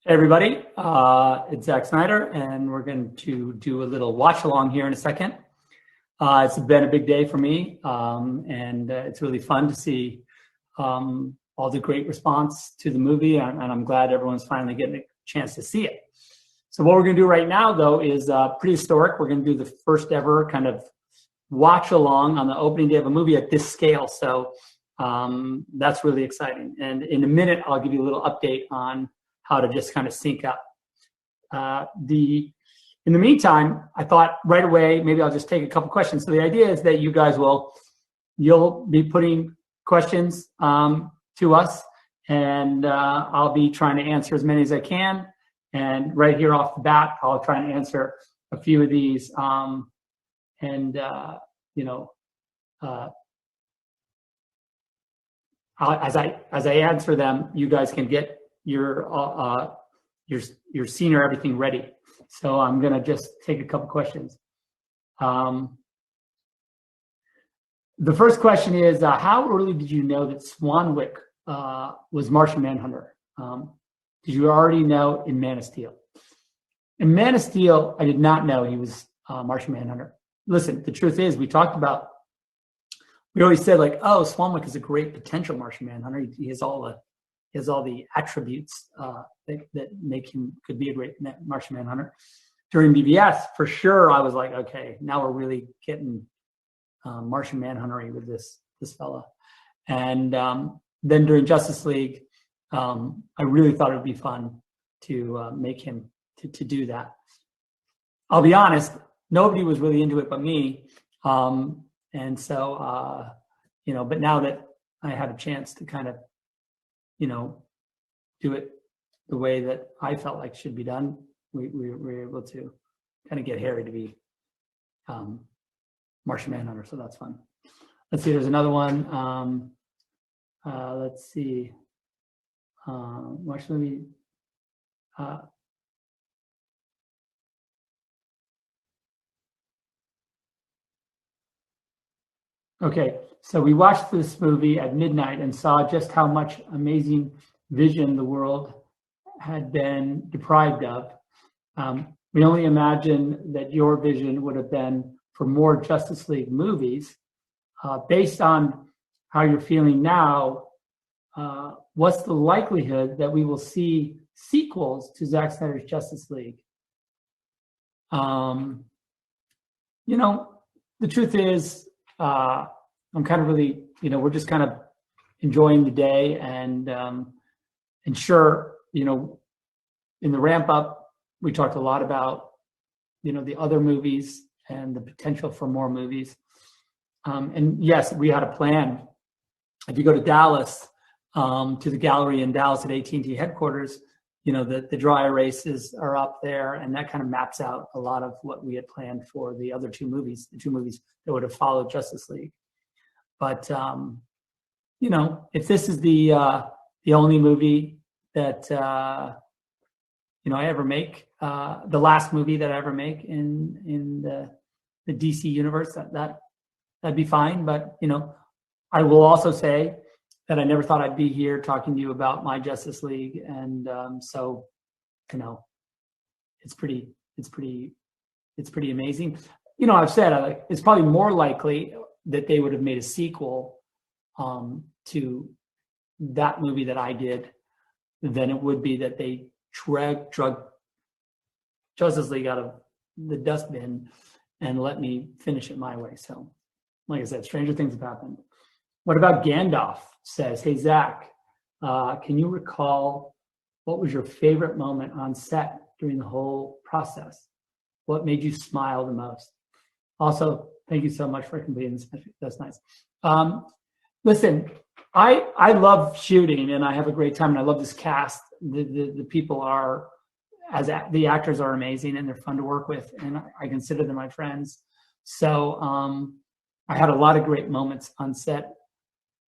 Hey everybody, it's Zack Snyder, and we're going to do a little watch along here in a second. It's been a big day for me, and it's really fun to see all the great response to the movie, and I'm glad everyone's finally getting a chance to see it. So what we're going to do right now, though, is pretty historic. We're going to do the first ever kind of watch along on the opening day of a movie at this scale. So that's really exciting. And in a minute, I'll give you a little update on how to just kind of sync up. In the meantime, I thought right away, maybe I'll just take a couple questions. So the idea is that you guys you'll be putting questions to us, and I'll be trying to answer as many as I can. And right here off the bat, I'll try and answer a few of these. As I answer them, you guys can get your scene or everything ready. So I'm gonna just take a couple questions. The first question is, how early did you know that Swanwick was Martian Manhunter? Did you already know in Man of Steel? In Man of Steel, I did not know he was Martian Manhunter. Listen, the truth is, we always said like, oh, Swanwick is a great potential Martian Manhunter. He has all the attributes that make him could be a great Martian Manhunter. During BVS, for sure, I was like, okay, now we're really getting Martian Manhunter-y with this fella. And then during Justice League, I really thought it would be fun to make him to do that. I'll be honest, nobody was really into it but me, and so but now that I had a chance to kind of do it the way that I felt like should be done, we were able to kind of get Harry to be Martian Manhunter, so that's fun. Let's see, there's another one. Let's see. Watch movie. Okay, so we watched this movie at midnight and saw just how much amazing vision the world had been deprived of. We only imagine that your vision would have been for more Justice League movies. Based on how you're feeling now, what's the likelihood that we will see sequels to Zack Snyder's Justice League? The truth is, I'm kind of really, we're just kind of enjoying the day, and sure, in the ramp up, we talked a lot about, the other movies and the potential for more movies. And yes, we had a plan. If you go to Dallas, to the gallery in Dallas at AT&T headquarters, the dry erases are up there, and that kind of maps out a lot of what we had planned for the other two movies, the two movies that would have followed Justice League. But if this is the only movie that I ever make, the last movie that I ever make in the DC universe, that'd be fine. But I will also say that I never thought I'd be here talking to you about my Justice League, and so it's pretty amazing. I've said it's probably more likely that they would have made a sequel to that movie that I did than it would be that they drug Justice League out of the dustbin and let me finish it my way. So, like I said, stranger things have happened. What about Gandalf? Says, hey, Zach, can you recall what was your favorite moment on set during the whole process? What made you smile the most? Also, thank you so much for completing this. That's nice. Listen, I love shooting, and I have a great time, and I love this cast. The people the actors are amazing, and they're fun to work with, and I consider them my friends. So I had a lot of great moments on set.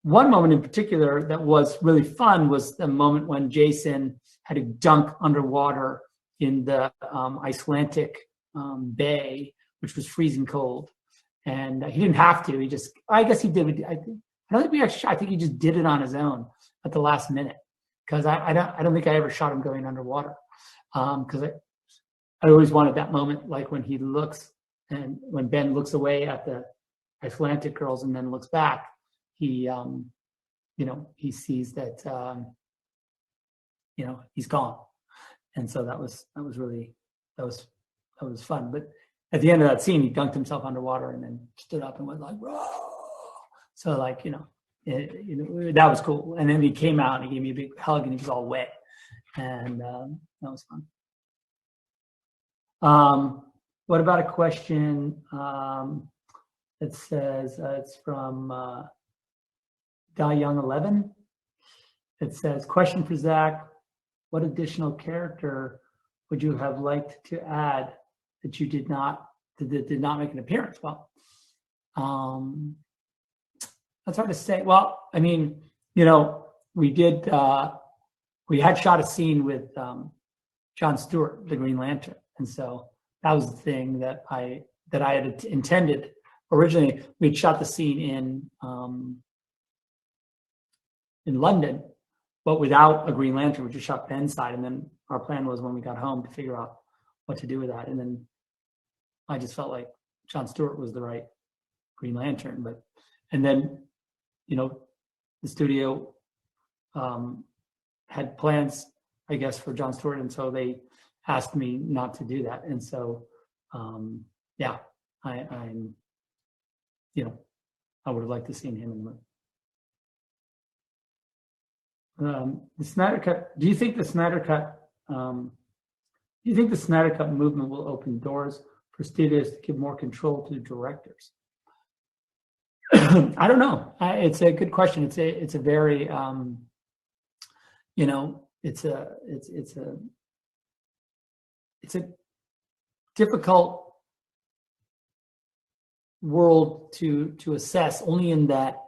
One moment in particular that was really fun was the moment when Jason had to dunk underwater in the Icelandic bay, which was freezing cold. And he didn't have to. I guess he did. I think he just did it on his own at the last minute. because I don't think I ever shot him going underwater, because I always wanted that moment, like when he looks and when Ben looks away at the Icelandic girls and then looks back, he he sees that he's gone, and so that was fun. But at the end of that scene, he dunked himself underwater and then stood up and went like, "Whoa!" So like that was cool. And then he came out and he gave me a big hug and he was all wet, and that was fun. What about a question that says it's from Da Young 11? It says, question for Zach: what additional character would you have liked to add that did not make an appearance? Well, that's hard to say. Well, I mean, we had shot a scene with John Stewart, the Green Lantern, and so that was the thing that I had intended originally. We'd shot the scene in London, but without a Green Lantern. We just shot Ben's side, and then our plan was when we got home to figure out what to do with that. And then I just felt like John Stewart was the right Green Lantern, and then the studio had plans, I guess, for John Stewart, and so they asked me not to do that. And so, I'm I would have liked to seen him in the movie. The Snyder Cut. Do you think the Snyder Cut movement will open doors for studios to give more control to directors? I don't know. It's a good question. It's a very it's a difficult world to assess, only in that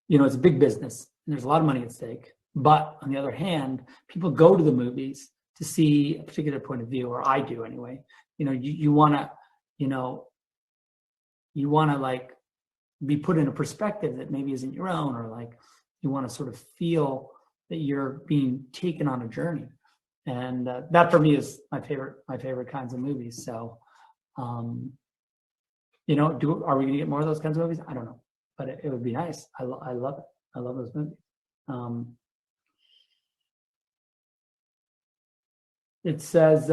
it's a big business and there's a lot of money at stake. But on the other hand, people go to the movies to see a particular point of view, or I do anyway. You want to like be put in a perspective that maybe isn't your own, or like you want to sort of feel that you're being taken on a journey. And that for me is my favorite kinds of movies. So, are we going to get more of those kinds of movies? I don't know, but it would be nice. I love it. I love those movies. It says,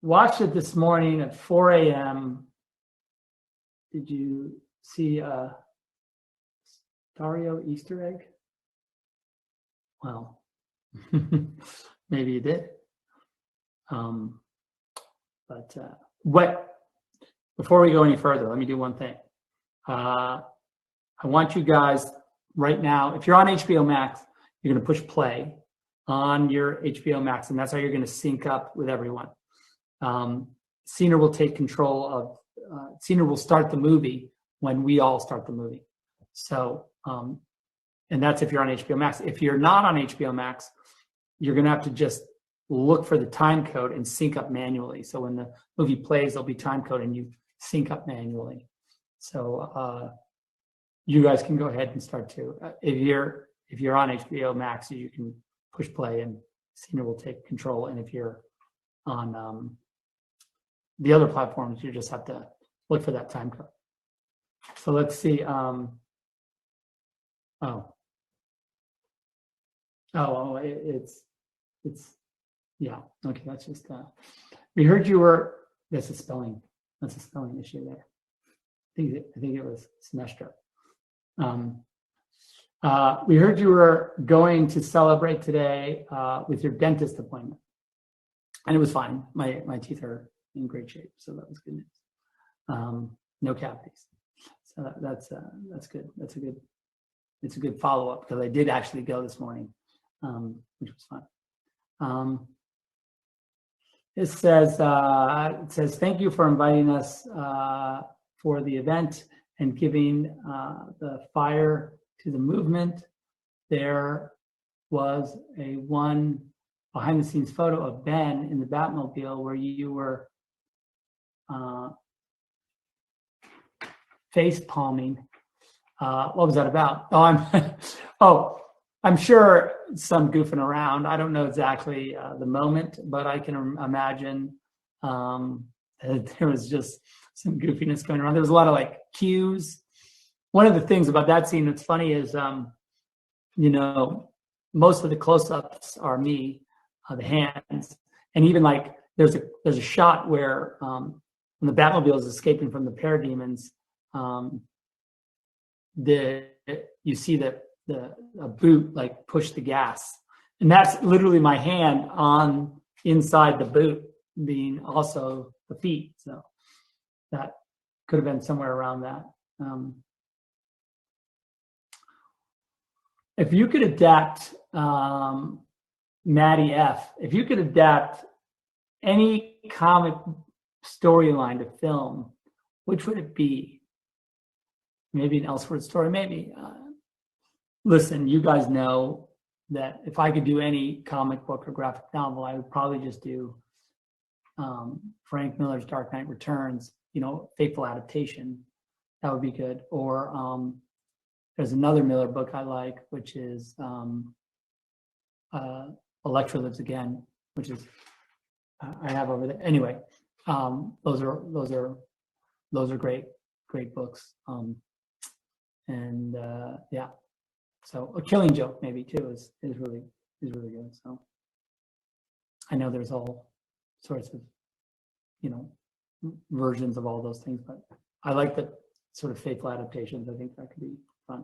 watched it this morning at 4 a.m. Did you see a Dario Easter egg? Well, maybe you did. Before we go any further, let me do one thing. I want you guys right now, if you're on HBO Max, you're going to push play on your HBO Max, and that's how you're going to sync up with everyone. Cena will take control of, Cena will start the movie when we all start the movie. So, and that's if you're on HBO Max. If you're not on HBO Max, you're going to have to just look for the time code and sync up manually. So when the movie plays, there'll be time code and you sync up manually. So you guys can go ahead and start to. If you're on HBO Max, you can push play and Cena will take control. And if you're on the other platforms, you just have to look for that time code. So let's see. It's yeah. Okay, that's just. We heard you were. That's a spelling issue there. I think it was semester. We heard you were going to celebrate today with your dentist appointment, and it was fine. My teeth are in great shape, so that was good news. No cavities, so that's good. It's a good follow up, because I did actually go this morning, which was fun. It says thank you for inviting us for the event and giving the fire to the movement. There was a one behind the scenes photo of Ben in the Batmobile where you were face palming. What was that about? I'm sure some goofing around. I don't know exactly the moment, but I can imagine that there was just some goofiness going around. There was a lot of like cues. One of the things about that scene that's funny is, most of the close-ups are me, the hands, and even like there's a shot where when the Batmobile is escaping from the parademons, you see that a boot like push the gas, and that's literally my hand on inside the boot being also the feet. So that could have been somewhere around that. If you could adapt Maddie F, if you could adapt any comic storyline to film, which would it be? Maybe an Elseworld story, maybe. Listen, you guys know that if I could do any comic book or graphic novel, I would probably just do Frank Miller's Dark Knight Returns, faithful adaptation. That would be good. Or there's another Miller book I like, which is Elektra Lives Again, which is I have over there. Anyway, those are great books. Yeah. So A Killing Joke maybe too is really good. So I know there's all sorts of versions of all those things, but I like the sort of faithful adaptations. I think that could be fun.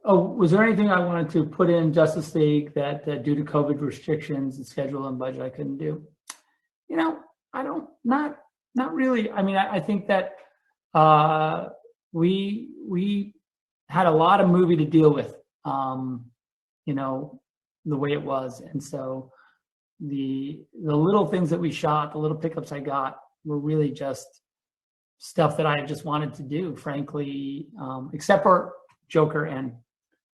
Was there anything I wanted to put in Justice League that due to COVID restrictions and schedule and budget I couldn't do? I don't, not really. I mean, I think that we had a lot of movie to deal with, the way it was. And so the little things that we shot, the little pickups I got were really just stuff that I just wanted to do, frankly, except for Joker and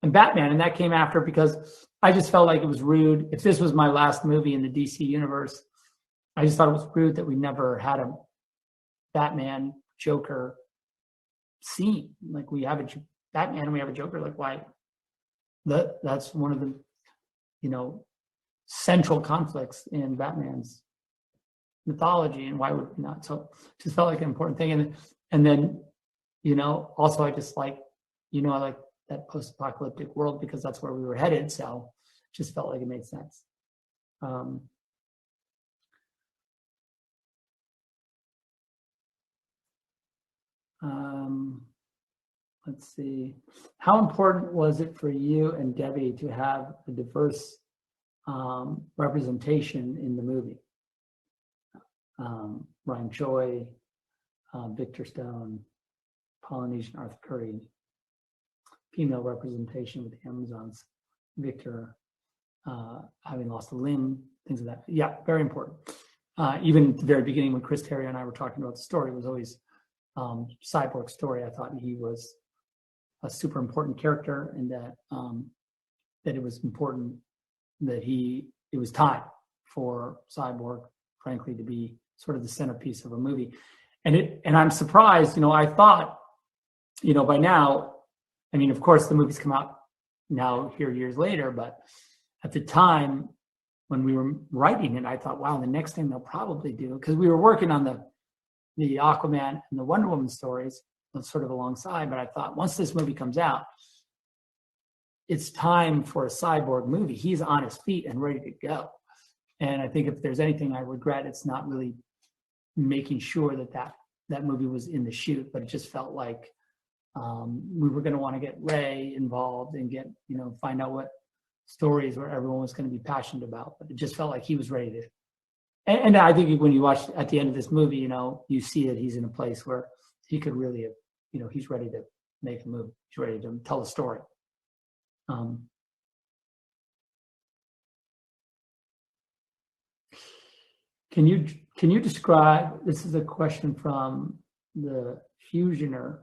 Batman. And that came after because I just felt like it was rude. If this was my last movie in the DC universe, I just thought it was rude that we never had a Batman Joker scene. Like we have a Batman and we have a Joker. Like why? That's one of the, central conflicts in Batman's mythology, and why would we not? So it just felt like an important thing. And then, also I just like, I like that post-apocalyptic world because that's where we were headed. So it just felt like it made sense. Let's see. How important was it for you and Debbie to have a diverse representation in the movie? Ryan Choi, Victor Stone, Polynesian Arthur Curry, female representation with the Amazons, Victor having lost a limb, things like that. Yeah, very important. Even at the very beginning when Chris Terry and I were talking about the story, it was always Cyborg's story. I thought he was a super important character, and that it was important that it was time for Cyborg, frankly, to be sort of the centerpiece of a movie. And I'm surprised, I thought, by now, I mean, of course the movies come out now here years later, but at the time when we were writing it, I thought, wow, the next thing they'll probably do, because we were working on the Aquaman and the Wonder Woman stories sort of alongside, but I thought once this movie comes out, it's time for a Cyborg movie. He's on his feet and ready to go. And I think if there's anything I regret, it's not really making sure that movie was in the shoot, but it just felt like we were going to want to get Ray involved and get, find out what stories where everyone was going to be passionate about. But it just felt like he was ready to. And I think when you watch at the end of this movie, you see that he's in a place where he could really have, he's ready to make a movie. He's ready to tell a story. Can you describe, this is a question from the Fusioner.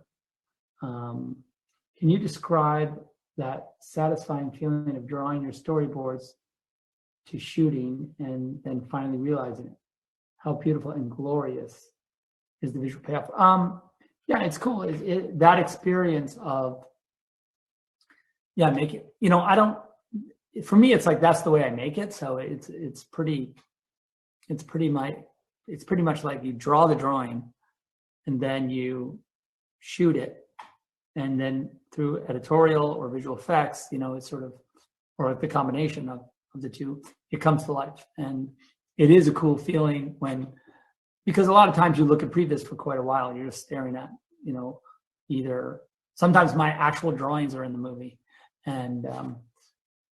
Can you describe that satisfying feeling of drawing your storyboards to shooting and then finally realizing it? How beautiful and glorious is the visual payoff. Yeah, it's cool. That experience of, make it, for me, it's like, that's the way I make it. So it's pretty much like you draw the drawing and then you shoot it. And then through editorial or visual effects, it's sort of, or the combination of the two, it comes to life. And it is a cool feeling because a lot of times you look at previs for quite a while, you're just staring at, either sometimes my actual drawings are in the movie, and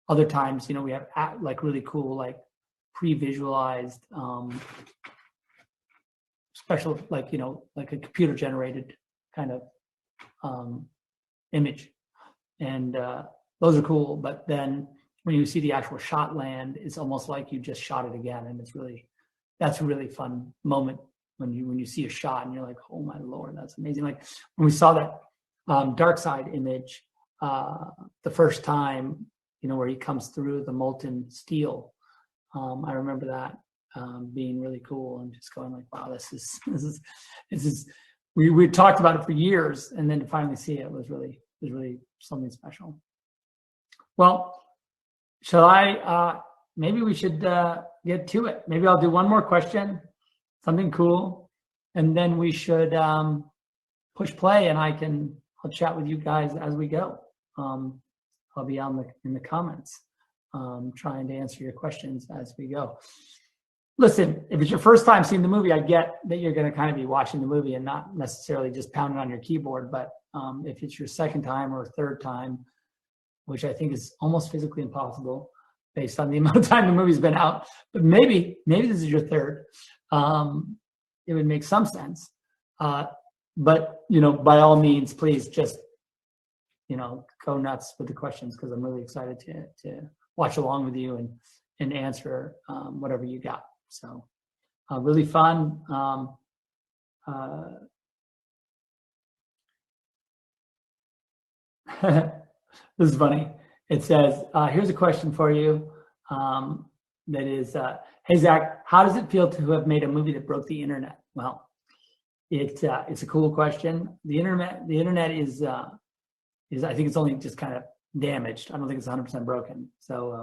other times, we have like really cool, like pre-visualized special, like a computer generated kind of image, and those are cool. But then when you see the actual shot land, it's almost like you just shot it again, and that's a really fun moment when you see a shot and you're like, oh my Lord, that's amazing. Like when we saw that dark side image the first time, where he comes through the molten steel. I remember that being really cool and just going like, wow, this is we talked about it for years, and then to finally see it was really something special. Well, shall I maybe we should get to it. Maybe I'll do one more question, something cool, and then we should push play, and I'll chat with you guys as we go. I'll be in the comments trying to answer your questions as we go. Listen, if it's your first time seeing the movie, I get that you're going to kind of be watching the movie and not necessarily just pounding on your keyboard. But if it's your second time or third time, which I think is almost physically impossible based on the amount of time the movie's been out, but maybe this is your third, it would make some sense. But by all means, please just go nuts with the questions, because I'm really excited to watch along with you and answer whatever you got. So really fun. This is funny. It says, here's a question for you. That is, hey Zach, how does it feel to have made a movie that broke the internet? Well, it's a cool question. The internet is I think it's only just kind of damaged. I don't think it's 100% broken. So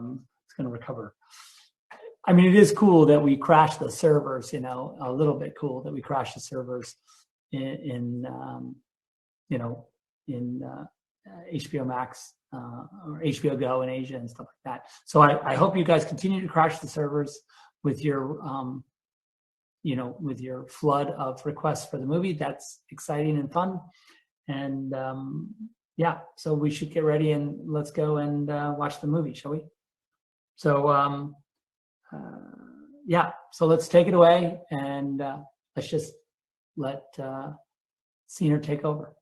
it's going to recover. I mean, it is cool that we crashed the servers, a little bit cool that we crashed the servers in HBO Max or HBO Go in Asia and stuff like that. So I hope you guys continue to crash the servers with your, with your flood of requests for the movie. That's exciting and fun. And so we should get ready and let's go and watch the movie, shall we? So, so let's take it away, and let's just let Scener take over.